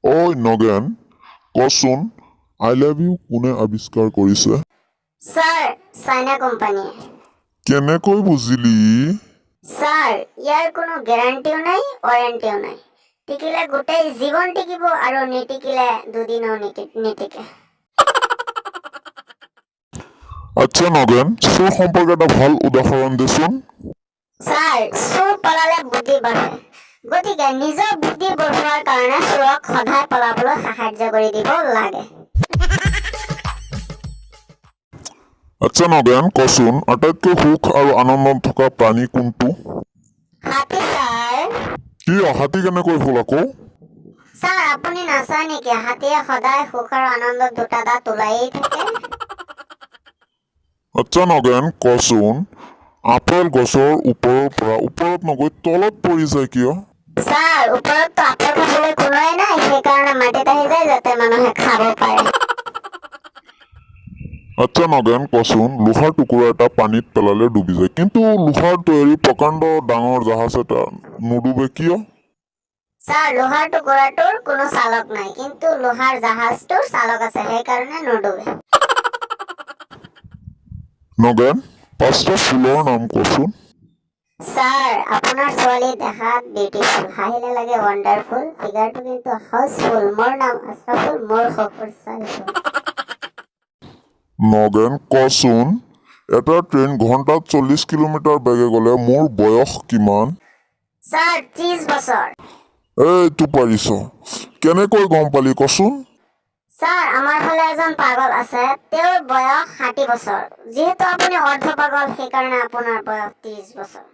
ওই নগেন কচোন I love you কোনে আৱিষ্কাৰ কৰিছে স্যাৰ চাইনা কোম্পানিয়ে কেনেকৈ বুজিলি স্যাৰ ইয়াৰ কোনো গ্যাৰান্টিও নাই ওয়াৰেন্টিও নাই টিকিলে গোটেই জীৱন টিকিব আৰু নিটিকিলে দুদিনও নিটিকে আচ্ছা নগেন চোৰ সম্পৰ্কে এটা ভাল উদাহৰণ দেচোন স্যাৰ চোৰ পলালে বুদ্ধি বাঢ়ে গতিকে নিজৰ বুদ্ধি বঢ়োৱাৰ কাৰণে চোৰক সদায় পলাবলৈ সাহায্য কৰি দিব লাগে আচ্ছা নগেন কচোন আটাইতকৈ সুখ আৰু আনন্দত থকা প্ৰাণী কোনটো হাতী স্যাৰ কি হাতী কেনেকৈ হ'ল আকৌ স্যাৰ আপুনি নাচায় নেকি হাতীয়ে সদায় সুখ আৰু আনন্দত দুটা দাঁত ওলায়েই থাকে আচ্ছা নগেন কচোন আপেল গছৰ ওপৰৰ পৰা ওপৰত নগৈ তলত পৰি যায় কিয় স্যাৰ ওপৰততো আপেল খাবলৈ কোনোৱে নাই সেইকাৰণে মাটিত আহি যায় যাতে মানুহে খাব পাৰে আচ্ছা নগেন কচোন লোহাৰ টুকুৰা এটা পানীত পেলালে ডুবি যায় কিন্তু লোহাৰ তৈয়াৰী প্ৰকাণ্ড ডাঙৰ জাহাজ এটা নুডুবে কিয় স্যাৰ লোহাৰ টুকুৰাটোৰ কোনো চালক নাই কিন্তু লোহাৰ জাহাজটোৰ চালক আছে সেইকাৰণে নুডুবে নগেন পাঁচটা ফুলৰ নাম কচোন স্যাৰ আপোনাৰ ছোৱালী দেখাত বিউটিফুল হাঁহিলে লাগে ৱাণ্ডাৰফুল ফিগাৰটো কিন্তু হাউচফুল মোৰ নাম আশৰাফুল মোৰ শহুৰ চাৰিফুল নগেন কচোন এটা ট্ৰেইন ঘণ্টাত 40 কিলোমিটাৰ বেগে গ'লে মোৰ বয়স কিমান স্যাৰ 30 বছৰ এইটো পাৰিছ কেনেকৈ গম পালি কচোন স্যাৰ আমাৰ ফালে এজন পাগল আছে তেওঁৰ বয়স 60 বছৰ যিহেতু আপুনি অৰ্ধ পাগল সেইকাৰণে আপোনাৰ বয়স 30 বছৰ